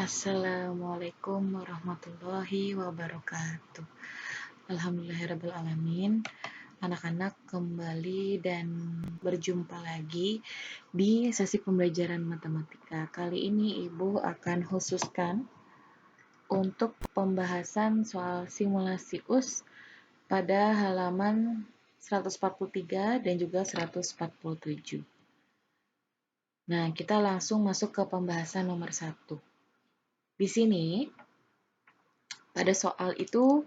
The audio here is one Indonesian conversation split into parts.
Assalamualaikum warahmatullahi wabarakatuh. Alhamdulillahirrabbilalamin. Anak-anak kembali dan berjumpa lagi di sesi pembelajaran matematika. Kali ini Ibu akan khususkan untuk pembahasan soal simulasi US pada halaman 143 dan juga 147. Nah, kita langsung masuk ke pembahasan nomor 1. Di sini, pada soal itu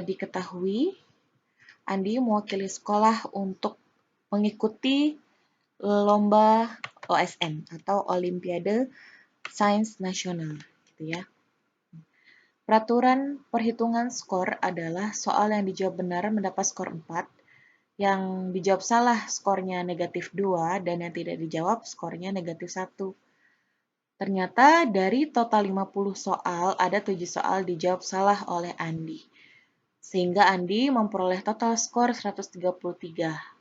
diketahui Andi mewakili sekolah untuk mengikuti lomba OSN atau Olimpiade Sains Nasional, gitu ya. Peraturan perhitungan skor adalah soal yang dijawab benar mendapat skor 4, yang dijawab salah skornya negatif 2, dan yang tidak dijawab skornya negatif 1. Ternyata dari total 50 soal, ada 7 soal dijawab salah oleh Andi. Sehingga Andi memperoleh total skor 133.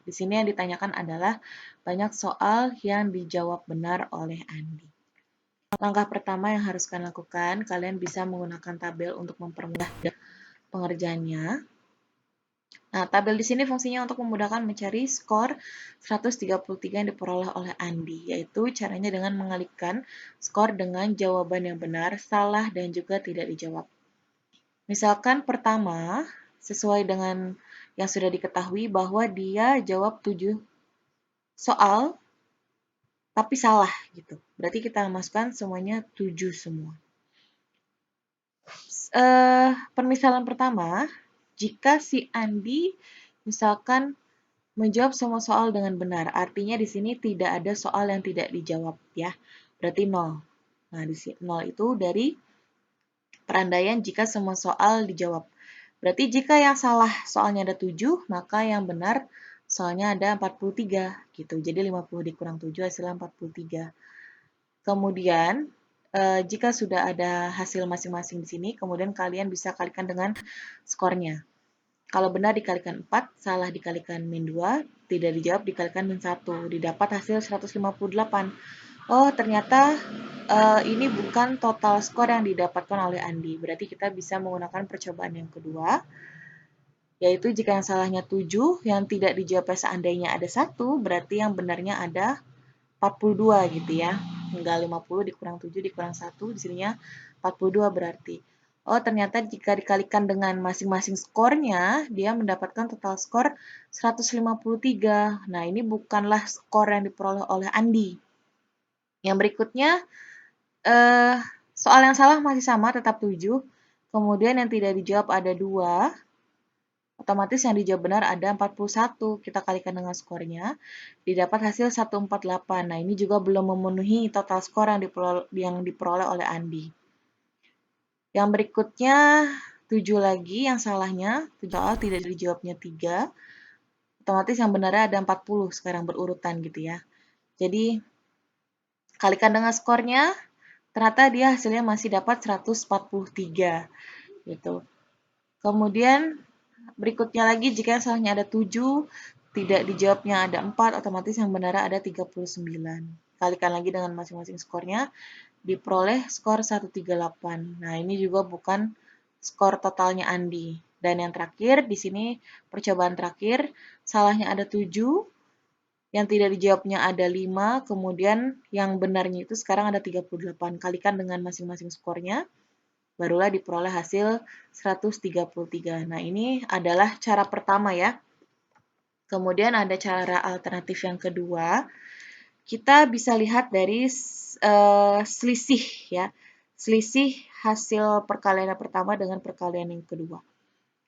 Di sini yang ditanyakan adalah banyak soal yang dijawab benar oleh Andi. Langkah pertama yang harus kalian lakukan, kalian bisa menggunakan tabel untuk mempermudah pengerjaannya. Nah, tabel di sini fungsinya untuk memudahkan mencari skor 133 yang diperoleh oleh Andi, yaitu caranya dengan mengalihkan skor dengan jawaban yang benar, salah, dan juga tidak dijawab. Misalkan pertama, sesuai dengan yang sudah diketahui bahwa dia jawab 7 soal, tapi salah gitu. Berarti kita masukkan semuanya 7 semua. Permisalan pertama, jika si Andi misalkan menjawab semua soal dengan benar, artinya di sini tidak ada soal yang tidak dijawab ya. Berarti 0. Nah, di sini 0 itu dari perandaian jika semua soal dijawab. Berarti jika yang salah soalnya ada 7, maka yang benar soalnya ada 43 gitu. Jadi 50 dikurang 7 hasilnya 43. Kemudian jika sudah ada hasil masing-masing di sini, kemudian kalian bisa kalikan dengan skornya. Kalau benar dikalikan 4, salah dikalikan min 2, tidak dijawab dikalikan min 1. Didapat hasil 158. Oh, ternyata ini bukan total skor yang didapatkan oleh Andi. Berarti kita bisa menggunakan percobaan yang kedua, yaitu jika yang salahnya 7, yang tidak dijawab seandainya ada 1, berarti yang benarnya ada 42 gitu ya. Tinggal 50 dikurang 7 dikurang 1, di sininya 42 berarti. Oh, ternyata jika dikalikan dengan masing-masing skornya, dia mendapatkan total skor 153. Nah, ini bukanlah skor yang diperoleh oleh Andi. Yang berikutnya, soal yang salah masih sama, tetap 7. Kemudian yang tidak dijawab ada 2. Otomatis yang dijawab benar ada 41. Kita kalikan dengan skornya, didapat hasil 148. Nah, ini juga belum memenuhi total skor yang diperoleh oleh Andi. Yang berikutnya, 7 lagi yang salahnya, 7 soal tidak dijawabnya 3. Otomatis yang benarnya ada 40 sekarang berurutan gitu ya. Jadi, kalikan dengan skornya, ternyata dia hasilnya masih dapat 143 gitu. Kemudian berikutnya lagi jika yang salahnya ada 7, tidak dijawabnya ada 4, otomatis yang benarnya ada 39. Kalikan lagi dengan masing-masing skornya, diperoleh skor 138. Nah, ini juga bukan skor totalnya Andi. Dan yang terakhir, di sini percobaan terakhir, salahnya ada 7, yang tidak dijawabnya ada 5, kemudian yang benarnya itu sekarang ada 38. Kalikan dengan masing-masing skornya, barulah diperoleh hasil 133. Nah, ini adalah cara pertama ya. Kemudian ada cara alternatif yang kedua. Kita bisa lihat dari selisih ya. Selisih hasil perkalian yang pertama dengan perkalian yang kedua.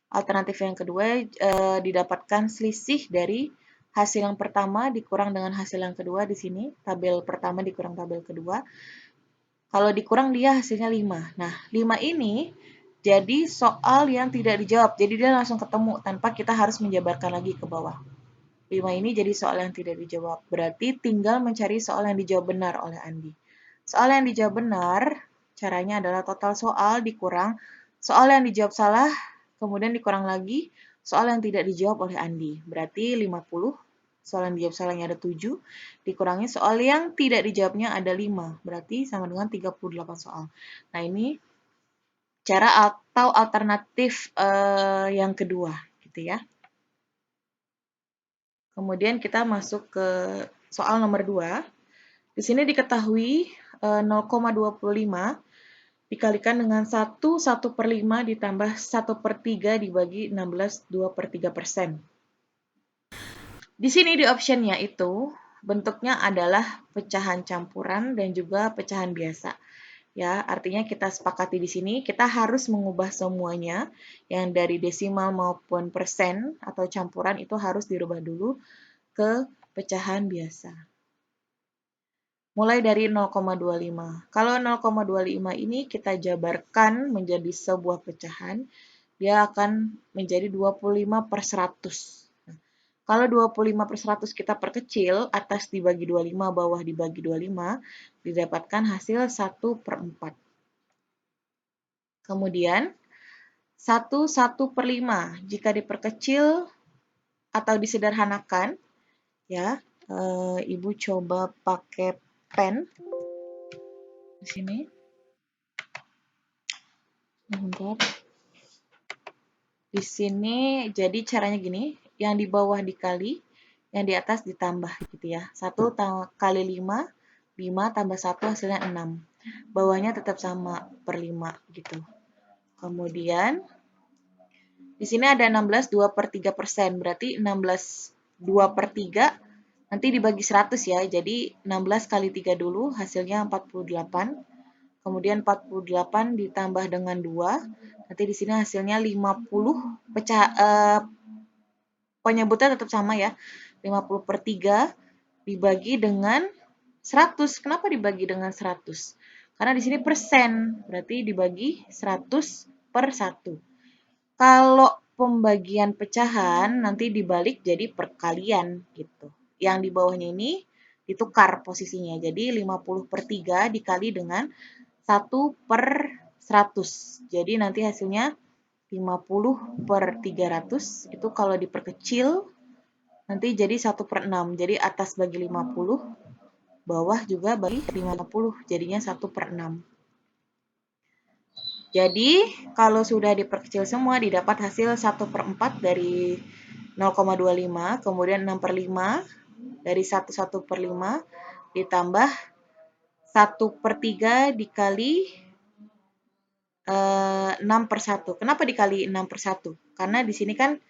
Alternatif yang kedua didapatkan selisih dari hasil yang pertama dikurang dengan hasil yang kedua di sini. Tabel pertama dikurang tabel kedua. Kalau dikurang dia hasilnya 5. Nah, 5 ini jadi soal yang tidak dijawab. Jadi dia langsung ketemu tanpa kita harus menjabarkan lagi ke bawah. 5 ini jadi soal yang tidak dijawab. Berarti tinggal mencari soal yang dijawab benar oleh Andi. Soal yang dijawab benar, caranya adalah total soal dikurang soal yang dijawab salah, kemudian dikurang lagi soal yang tidak dijawab oleh Andi. Berarti 50 soal yang dijawab salahnya ada 7, dikurangi soal yang tidak dijawabnya ada 5, berarti sama dengan 38 soal. Nah, ini cara atau alternatif yang kedua, gitu ya. Kemudian kita masuk ke soal nomor 2. Di sini diketahui 0,25 dikalikan dengan 1/5 ditambah 1/3 dibagi 16 2/3%. Di sini di optionnya itu bentuknya adalah pecahan campuran dan juga pecahan biasa. Ya, artinya kita sepakati di sini kita harus mengubah semuanya yang dari desimal maupun persen atau campuran itu harus dirubah dulu ke pecahan biasa. Mulai dari 0,25. Kalau 0,25 ini kita jabarkan menjadi sebuah pecahan, dia akan menjadi 25/100. Kalau 25/100 kita perkecil, atas dibagi 25, bawah dibagi 25, didapatkan hasil 1/4. Kemudian, 1/5 jika diperkecil atau disederhanakan, ya, Ibu coba pakai pen di sini. Bentar. Di sini jadi caranya gini, yang di bawah dikali, yang di atas ditambah gitu ya. 1 kali 5, 5 tambah 1 hasilnya 6. Bawahnya tetap sama per 5 gitu. Kemudian di sini ada 16 2/3%, berarti 16 2/3 nanti dibagi 100 ya. Jadi 16 kali 3 dulu hasilnya 48. Kemudian 48 ditambah dengan 2, nanti di sini hasilnya 50, penyebutnya tetap sama ya, 50/3 dibagi dengan 100. Kenapa dibagi dengan 100? Karena di sini persen, berarti dibagi 100/1. Kalau pembagian pecahan nanti dibalik jadi perkalian gitu. Yang di bawahnya ini ditukar posisinya, jadi 50/3 dikali dengan 1/100. Jadi nanti hasilnya 50/300 itu kalau diperkecil nanti jadi 1/6. Jadi atas bagi 50, bawah juga bagi 50, jadinya 1/6. Jadi kalau sudah diperkecil semua didapat hasil 1/4 dari 0,25, kemudian 6/5 dari 1/5 ditambah 1/3 dikali 6/1. Kenapa dikali 6/1? Karena di sini kan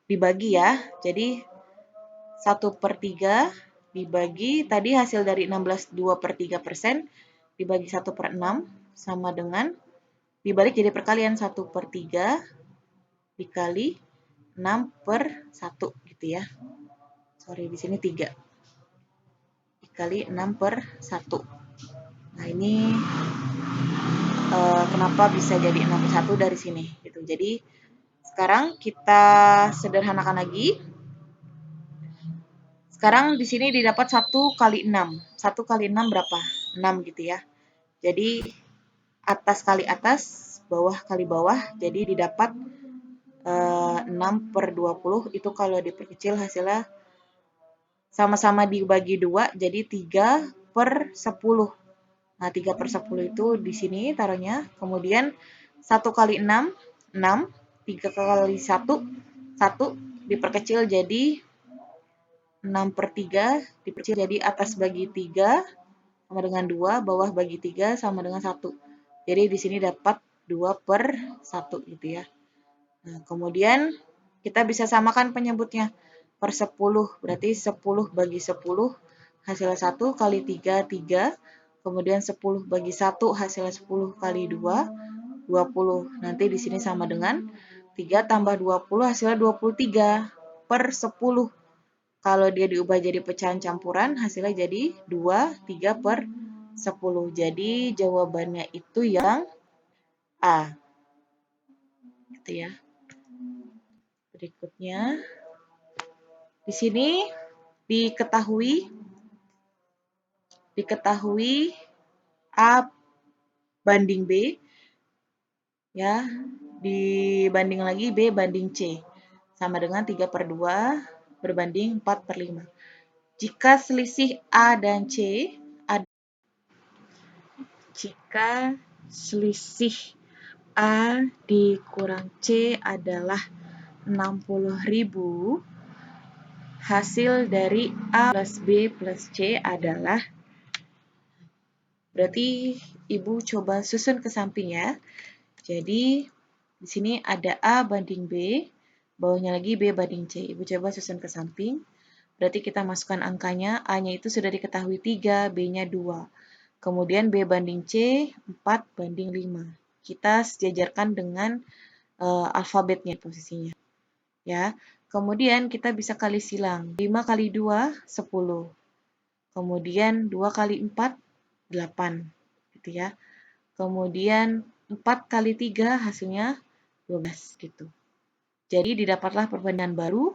dibagi ya. Jadi 1/3 dibagi, tadi hasil dari 16 2/3% dibagi 1/6 sama dengan dibalik jadi perkalian 1/3 dikali 6/1 gitu ya. Sorry, di sini 3. Dikali 6/1. Nah, ini kenapa bisa jadi 6/1 dari sini gitu. Jadi sekarang kita sederhanakan lagi. Sekarang di sini didapat 1 kali 6. 1 kali 6 berapa? 6 gitu ya. Jadi atas kali atas, bawah kali bawah, jadi didapat 6/20. Itu kalau diperkecil hasilnya sama-sama dibagi 2, jadi 3/10. Nah, 3/10 itu di sini taruhnya. Kemudian 1 kali 6, 6. 3 kali 1, 1. Diperkecil jadi 6/3. Diperkecil jadi atas bagi 3 sama dengan 2, bawah bagi 3 sama dengan 1. Jadi di sini dapat 2/1 gitu ya. Nah, kemudian kita bisa samakan penyebutnya. Per 10, berarti 10 bagi 10 hasilnya 1 kali 3, 3. Kemudian 10 bagi 1 hasilnya 10 kali 2, 20. Nanti di sini sama dengan 3 tambah 20 hasilnya 23/10. Kalau dia diubah jadi pecahan campuran hasilnya jadi 2, 3/10. Jadi jawabannya itu yang A. Gitu ya. Berikutnya, di sini diketahui A banding B, ya, dibanding lagi B banding C, sama dengan 3/2 berbanding 4/5. Jika selisih A dan C jika selisih A dikurang C adalah 60.000, hasil dari A plus B plus C adalah, berarti Ibu coba susun ke samping ya. Jadi di sini ada A banding B, bawahnya lagi B banding C. Ibu coba susun ke samping. Berarti kita masukkan angkanya, A-nya itu sudah diketahui 3, B-nya 2. Kemudian B banding C, 4 banding 5. Kita sejajarkan dengan alfabetnya posisinya. Ya. Kemudian kita bisa kali silang. 5 kali 2, 10. Kemudian 2 kali 4, 8. Gitu ya. Kemudian 4 kali 3 hasilnya 12 gitu. Jadi didapatlah perbandingan baru,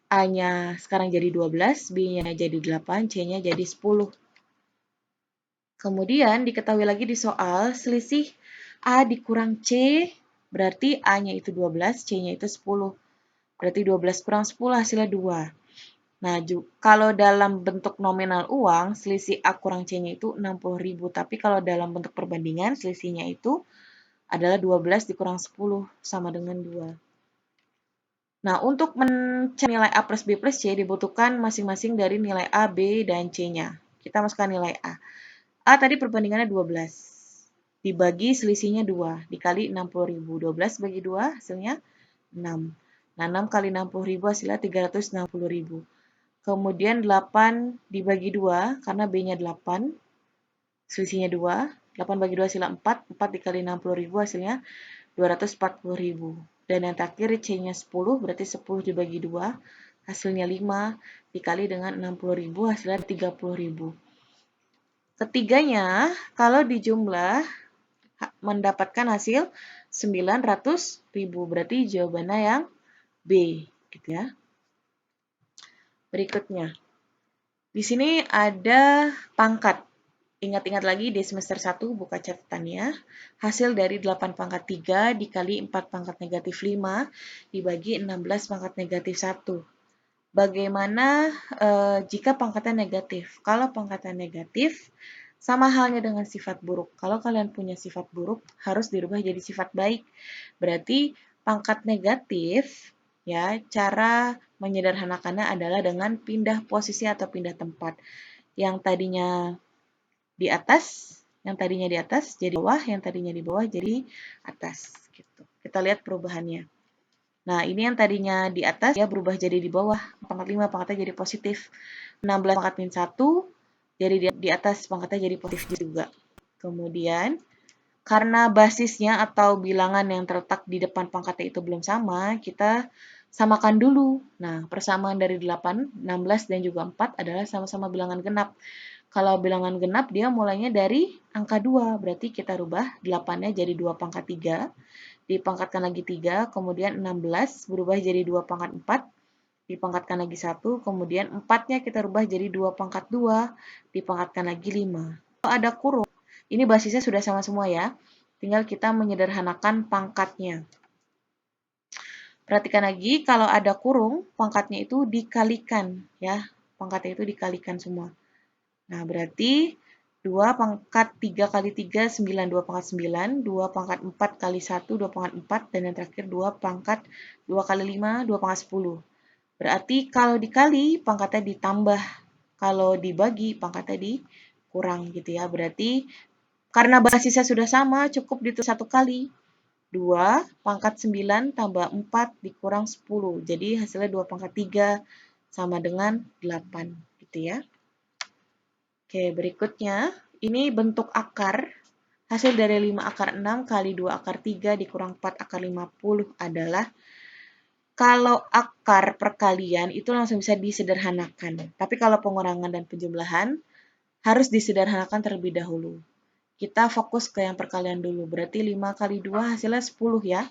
A-nya sekarang jadi 12, B-nya jadi 8, C-nya jadi 10. Kemudian diketahui lagi di soal, selisih A dikurang C, berarti A-nya itu 12, C-nya itu 10. Berarti 12 kurang 10 hasilnya 2. Nah, kalau dalam bentuk nominal uang, selisih A kurang C-nya itu 60.000. Tapi kalau dalam bentuk perbandingan, selisihnya itu adalah 12 dikurang 10, sama dengan 2. Nah, untuk mencari nilai A plus B plus C dibutuhkan masing-masing dari nilai A, B, dan C-nya. Kita masukkan nilai A. A tadi perbandingannya 12. Dibagi selisihnya 2. Dikali 60.000. 12 bagi 2 hasilnya 6. Nah, 6 kali 60.000 hasilnya 360.000. Kemudian 8 dibagi 2, karena B-nya 8. Selisihnya 2. 8 bagi 2 hasilnya 4. 4 dikali 60.000 hasilnya 240.000. Dan yang terakhir C-nya 10, berarti 10 dibagi 2, hasilnya 5, dikali dengan 60.000, hasilnya 30.000. Ketiganya, kalau dijumlah, mendapatkan hasil 900.000, berarti jawabannya yang B, gitu ya. Berikutnya, di sini ada pangkat. Ingat-ingat lagi di semester 1 buka catatannya, hasil dari 8 pangkat 3 dikali 4 pangkat negatif 5 dibagi 16 pangkat negatif 1. Bagaimana jika pangkatnya negatif? Kalau pangkatnya negatif, sama halnya dengan sifat buruk. Kalau kalian punya sifat buruk, harus dirubah jadi sifat baik. Berarti pangkat negatif, ya, cara menyederhanakannya adalah dengan pindah posisi atau pindah tempat. Yang tadinya di atas, jadi bawah, yang tadinya di bawah jadi atas. Gitu. Kita lihat perubahannya. Nah, ini yang tadinya di atas, ya berubah jadi di bawah. Pangkat 5 pangkatnya jadi positif. 16 pangkat min 1, jadi di atas pangkatnya jadi positif juga. Kemudian, karena basisnya atau bilangan yang terletak di depan pangkatnya itu belum sama, kita samakan dulu. Nah, persamaan dari 8, 16, dan juga 4 adalah sama-sama bilangan genap. Kalau bilangan genap, dia mulainya dari angka 2. Berarti kita rubah 8-nya jadi 2 pangkat 3. Dipangkatkan lagi 3. Kemudian 16 berubah jadi 2 pangkat 4. Dipangkatkan lagi 1. Kemudian 4-nya kita rubah jadi 2 pangkat 2. Dipangkatkan lagi 5. Kalau ada kurung, ini basisnya sudah sama semua ya. Tinggal kita menyederhanakan pangkatnya. Perhatikan lagi, kalau ada kurung, pangkatnya itu dikalikan. Ya, pangkatnya itu dikalikan semua. Nah, berarti 2 pangkat 3 kali 3, 9. 2 pangkat 9. 2 pangkat 4 kali 1, 2 pangkat 4. Dan yang terakhir 2 pangkat 2 kali 5, 2 pangkat 10. Berarti kalau dikali, pangkatnya ditambah. Kalau dibagi, pangkatnya dikurang gitu ya. Berarti karena basisnya sudah sama, cukup ditulis 1 kali. 2 pangkat 9 tambah 4 dikurang 10. Jadi hasilnya 2 pangkat 3 sama dengan 8 gitu ya. Oke, berikutnya, ini bentuk akar. Hasil dari 5 akar 6 kali 2 akar 3 dikurang 4 akar 50 adalah, kalau akar perkalian itu langsung bisa disederhanakan. Tapi kalau pengurangan dan penjumlahan, harus disederhanakan terlebih dahulu. Kita fokus ke yang perkalian dulu. Berarti 5 kali 2 hasilnya 10 ya.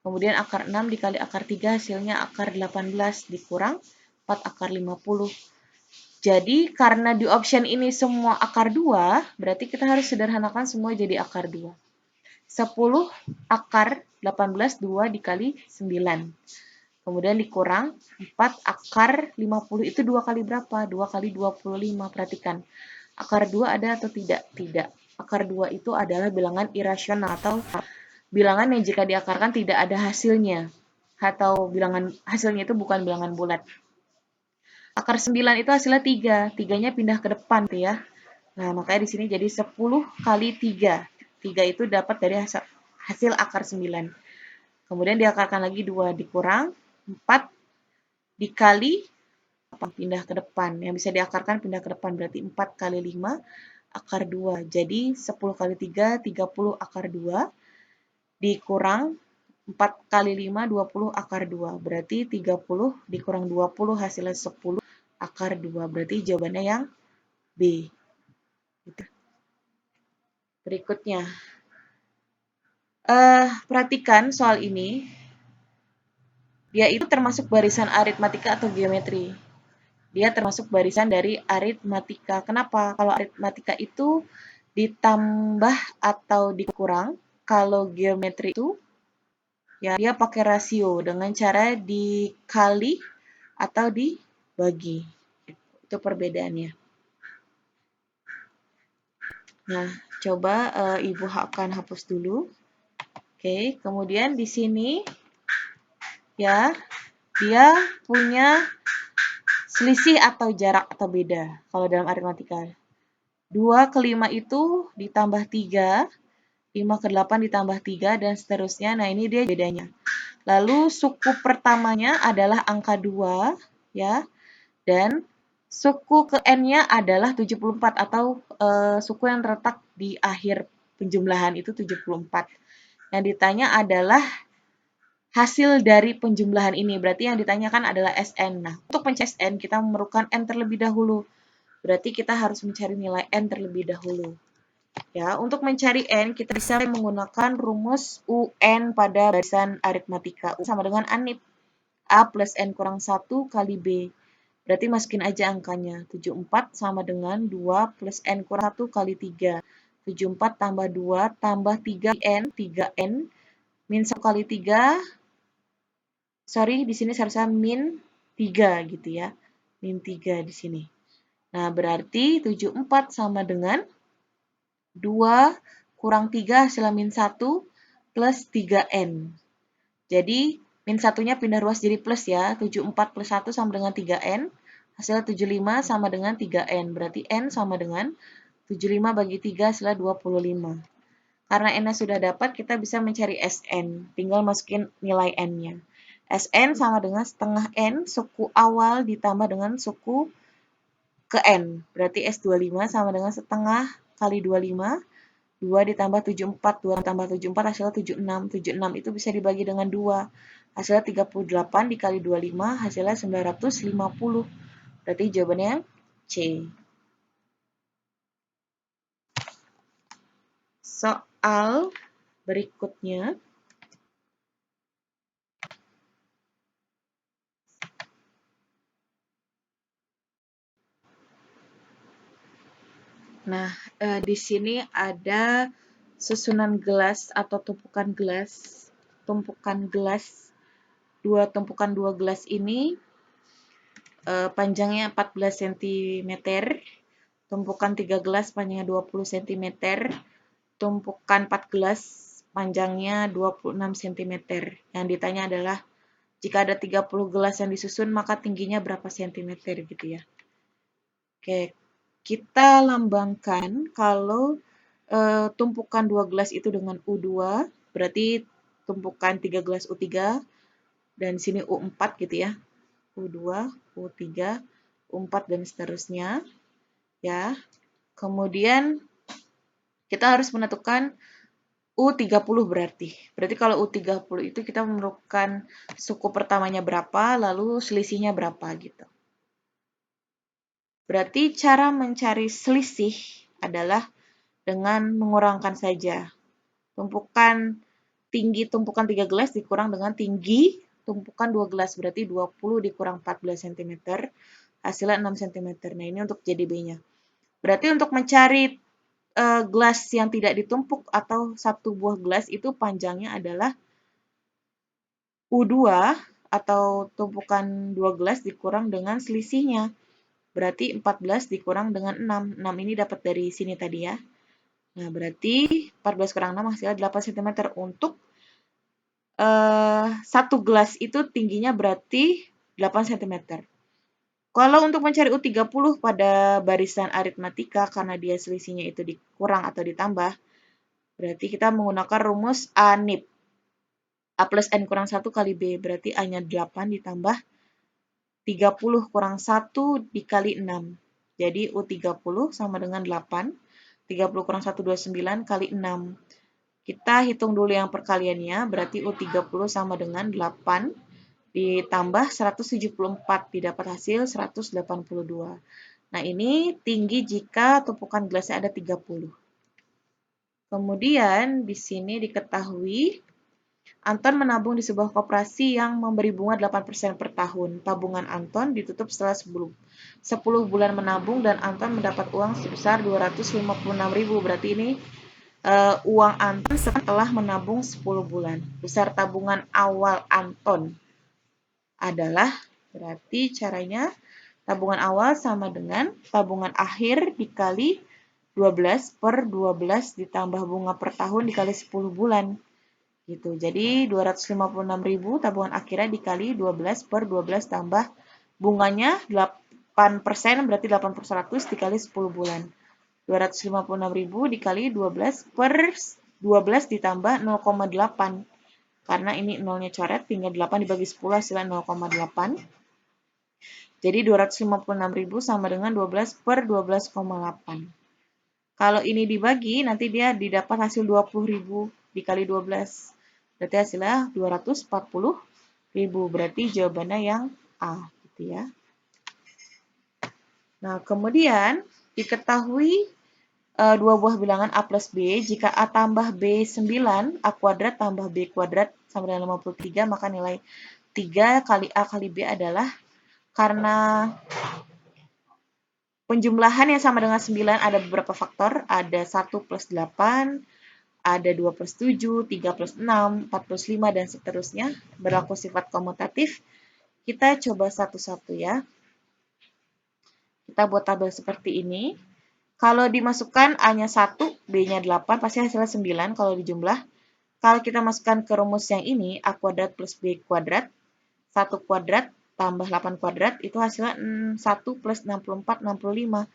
Kemudian akar 6 dikali akar 3 hasilnya akar 18 dikurang 4 akar 50. Jadi, karena di option ini semua akar 2, berarti kita harus sederhanakan semua jadi akar 2. 10 akar 18, 2 dikali 9. Kemudian dikurang 4 akar 50 itu 2 kali berapa? 2 kali 25. Perhatikan. Akar 2 ada atau tidak? Tidak. Akar 2 itu adalah bilangan irasional atau bilangan yang jika diakarkan tidak ada hasilnya. Atau bilangan hasilnya itu bukan bilangan bulat. Akar 9 itu hasilnya 3. 3-nya pindah ke depan tuh ya. Nah, makanya di sini jadi 10 kali 3. 3 itu dapat dari hasil akar 9. Kemudian diakarkan lagi 2 dikurang 4 dikali pindah ke depan. Yang bisa diakarkan pindah ke depan berarti 4 kali 5 akar 2. Jadi 10 kali 3 30 akar 2 dikurang 4 kali 5 20 akar 2. Berarti 30 dikurang 20 hasilnya 10 akar 2. Berarti jawabannya yang B. Berikutnya. Perhatikan soal ini. Dia itu termasuk barisan aritmatika atau geometri. Dia termasuk barisan dari aritmatika. Kenapa? Kalau aritmatika itu ditambah atau dikurang. Kalau geometri itu ya dia pakai rasio dengan cara dikali atau dibagi. Itu perbedaannya. Nah, coba Ibu akan hapus dulu. Oke, kemudian di sini ya dia punya selisih atau jarak atau beda kalau dalam aritmatika. 2 ke 5 itu ditambah 3, 5 ke 8 ditambah 3, dan seterusnya. Nah, ini dia bedanya. Lalu suku pertamanya adalah angka 2, ya, dan suku ke N-nya adalah 74 atau suku yang terletak di akhir penjumlahan itu 74. Yang ditanya adalah hasil dari penjumlahan ini. Berarti yang ditanyakan adalah SN. Nah, untuk mencari SN, kita memerlukan N terlebih dahulu. Berarti kita harus mencari nilai N terlebih dahulu. Ya, untuk mencari N, kita bisa menggunakan rumus UN pada barisan aritmatika. U sama dengan ANIP. A plus N kurang 1 kali B. Berarti masukin aja angkanya. 74 sama dengan 2 plus N kurang 1 kali 3. 74 tambah 2 tambah 3N. 3N min 1 kali 3. Sorry, di sini seharusnya min 3 gitu ya. Min 3 di sini. Nah, berarti 74 sama dengan 2 kurang 3 hasilnya min 1 plus 3N. Jadi, min 1-nya pindah ruas jadi plus ya. 74 plus 1 sama dengan 3N. Hasilnya 75 sama dengan 3N. Berarti N sama dengan 75 bagi 3 hasilnya 25. Karena N-nya sudah dapat, kita bisa mencari SN. Tinggal masukin nilai N-nya. SN sama dengan setengah N, suku awal ditambah dengan suku ke N. Berarti S25 sama dengan setengah kali 25. 2 ditambah 74, 2 tambah 74 hasilnya 76. 76 itu bisa dibagi dengan 2. Hasilnya 38 dikali 25, hasilnya 950. Berarti jawabannya C. Soal berikutnya. Nah, di sini ada susunan gelas atau tumpukan gelas. Tumpukan gelas, tumpukan dua gelas ini panjangnya 14 cm. Tumpukan 3 gelas panjangnya 20 cm. Tumpukan 4 gelas panjangnya 26 cm. Yang ditanya adalah jika ada 30 gelas yang disusun, maka tingginya berapa cm gitu ya. Oke, kita lambangkan kalau tumpukan 2 gelas itu dengan U2, berarti tumpukan 3 gelas U3, dan di sini U4 gitu ya. U2, U3, U4, dan seterusnya. Ya. Kemudian kita harus menentukan U30 berarti. Berarti kalau U30 itu kita memerlukan suku pertamanya berapa, lalu selisihnya berapa gitu. Berarti cara mencari selisih adalah dengan mengurangkan saja. Tumpukan tinggi tumpukan 3 gelas dikurang dengan tinggi tumpukan 2 gelas. Berarti 20 dikurang 14 cm. Hasilnya 6 cm. Nah, ini untuk JDB-nya. Berarti untuk mencari gelas yang tidak ditumpuk atau satu buah gelas itu panjangnya adalah U2 atau tumpukan 2 gelas dikurang dengan selisihnya. Berarti 14 dikurang dengan 6. 6 ini dapat dari sini tadi ya. Nah, berarti 14 kurang 6 hasilnya 8 cm. Untuk 1 gelas itu tingginya berarti 8 cm. Kalau untuk mencari U30 pada barisan aritmatika, karena dia selisihnya itu dikurang atau ditambah, berarti kita menggunakan rumus A NIP. A plus N kurang 1 kali B, berarti A-nya 8 ditambah 30 kurang 1 dikali 6. Jadi U30 sama dengan 8. 30 kurang 1, 29 kali 6. Kita hitung dulu yang perkaliannya, berarti U30 sama dengan 8 ditambah 174, didapat hasil 182. Nah, ini tinggi jika tumpukan gelasnya ada 30. Kemudian, di sini diketahui Anton menabung di sebuah koperasi yang memberi bunga 8% per tahun. Tabungan Anton ditutup setelah 10 bulan menabung dan Anton mendapat uang sebesar 256.000. Berarti ini uang Anton setelah menabung 10 bulan. Besar tabungan awal Anton adalah, berarti caranya tabungan awal sama dengan tabungan akhir dikali 12 per 12 ditambah bunga per tahun dikali 10 bulan. Gitu. Jadi 256.000 tabungan akhirnya dikali 12 per 12 tambah bunganya 8%, berarti 8 per 100 dikali 10 bulan. 256.000 dikali 12 per 12 ditambah 0,8. Karena ini nolnya coret, tinggal 8 dibagi 10 hasilnya 0,8. Jadi 256.000 sama dengan 12 per 12,8. Kalau ini dibagi, nanti dia didapat hasil 20.000 dikali 12. Berarti hasilnya 240.000. Berarti jawabannya yang A. Gitu ya. Nah, kemudian diketahui dua buah bilangan A plus B. Jika A tambah B 9, A kuadrat tambah B kuadrat sama dengan 53, maka nilai 3 kali A kali B adalah, karena penjumlahan yang sama dengan 9 ada beberapa faktor. Ada 1 plus 8, ada 2 plus 7, 3 plus 6, 4 plus 5, dan seterusnya. Berlaku sifat komutatif. Kita coba satu-satu ya. Kita buat tabel seperti ini. Kalau dimasukkan A-nya 1, B-nya 8, pasti hasilnya 9 kalau dijumlah. Kalau kita masukkan ke rumus yang ini, A kuadrat plus B kuadrat, 1 kuadrat tambah 8 kuadrat, itu hasilnya 1 plus 64, 65.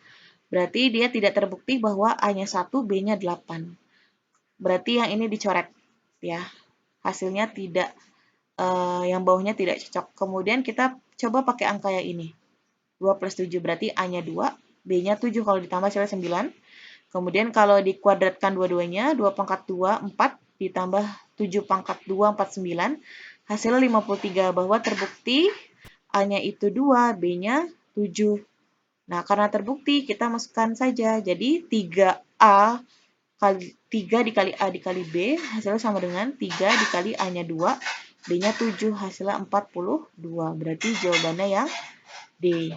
Berarti dia tidak terbukti bahwa A-nya 1, B-nya 8. Berarti yang ini dicoret ya. Hasilnya tidak, yang bawahnya tidak cocok. Kemudian kita coba pakai angka yang ini. 2 plus 7 berarti A-nya 2, B-nya 7 kalau ditambah hasilnya 9. Kemudian kalau dikuadratkan dua-duanya, 2 pangkat 2, 4, ditambah 7 pangkat 2, 49. Hasilnya 53, bahwa terbukti A-nya itu 2, B-nya 7. Nah, karena terbukti, kita masukkan saja. Jadi 3A kali 3 dikali A dikali B, hasilnya sama dengan 3 dikali A-nya 2, B-nya 7, hasilnya 42. Berarti jawabannya yang D.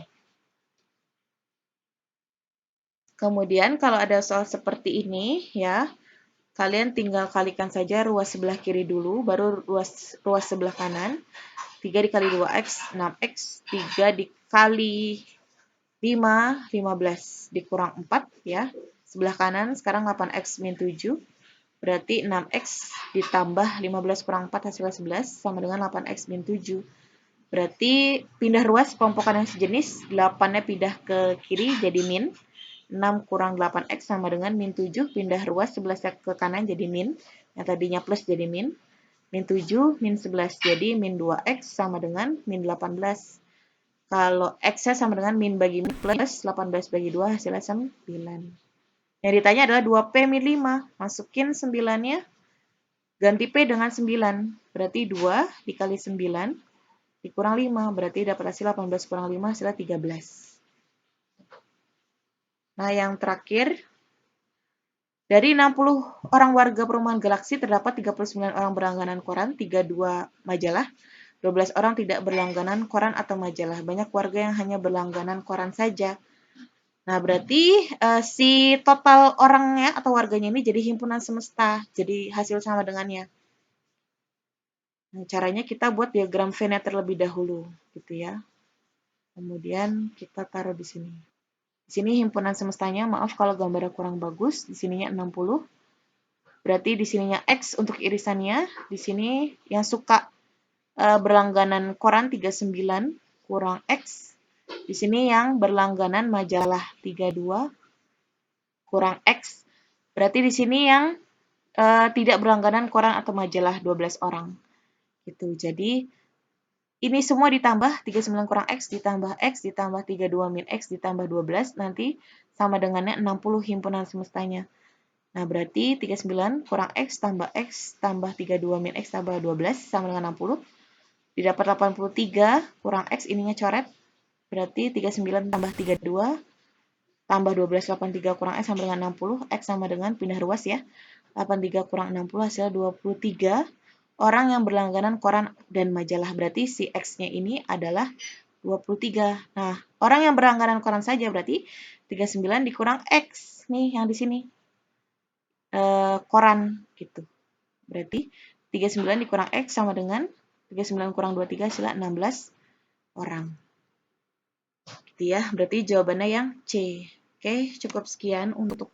Kemudian kalau ada soal seperti ini ya, kalian tinggal kalikan saja ruas sebelah kiri dulu, baru ruas sebelah kanan. 3 dikali 2x, 6x. 3 dikali 5, 15. Dikurang 4 ya. Sebelah kanan sekarang 8x min 7. Berarti 6x ditambah 15 kurang 4 hasilnya 11 sama dengan 8x min 7. Berarti pindah ruas kelompokan yang sejenis, 8-nya pindah ke kiri jadi min. 6 kurang 8x sama dengan min 7, pindah ruas 11 ke kanan jadi min, yang tadinya plus jadi min. Min 7, min 11, jadi min 2x sama dengan min 18. Kalau x-nya sama dengan min bagi min plus 18 bagi 2, hasilnya 9. Yang ditanya adalah 2p min 5. Masukin 9-nya, ganti p dengan 9. Berarti 2 dikali 9 dikurang 5. Berarti dapat hasil 18 kurang 5, hasilnya 13. Nah, yang terakhir, dari 60 orang warga perumahan Galaksi, terdapat 39 orang berlangganan koran, 32 majalah, 12 orang tidak berlangganan koran atau majalah. Banyak warga yang hanya berlangganan koran saja. Nah, berarti si total orangnya atau warganya ini jadi himpunan semesta. Jadi hasil sama dengannya. Nah, caranya kita buat diagram Venn terlebih dahulu, gitu ya. Kemudian kita taruh di sini. Di sini himpunan semestanya, maaf kalau gambarnya kurang bagus, di sininya 60. Berarti di sininya X untuk irisannya, di sini yang suka berlangganan koran 39 kurang X. Di sini yang berlangganan majalah 32 kurang X. Berarti di sini yang tidak berlangganan koran atau majalah 12 orang. Gitu. Jadi ini semua ditambah 39 kurang X ditambah X ditambah 32 min X ditambah 12 nanti sama dengannya 60 himpunan semestanya. Nah, berarti 39 kurang X tambah 32 min X tambah 12 sama dengan 60. Didapat 83 kurang X ininya coret. Berarti 39 tambah 32 tambah 12 83 kurang X sama dengan 60. X sama dengan pindah ruas ya. 83 kurang 60 hasil 23 orang yang berlangganan koran dan majalah. Berarti si X-nya ini adalah 23. Nah, orang yang berlangganan koran saja berarti 39 dikurang X nih yang di sini. Koran gitu. Berarti 39 dikurang X sama dengan 39 kurang 23 hasilnya 16 orang. Gitu ya. Berarti jawabannya yang C. Oke, cukup sekian untuk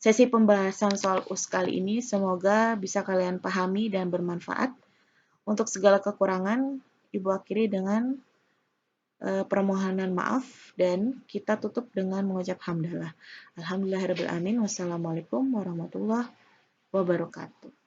sesi pembahasan soal US kali ini. Semoga bisa kalian pahami dan bermanfaat. Untuk segala kekurangan, Ibu akhiri dengan permohonan maaf dan kita tutup dengan mengucap hamdalah. Alhamdulillahirabbil alamin. Wassalamualaikum warahmatullahi wabarakatuh.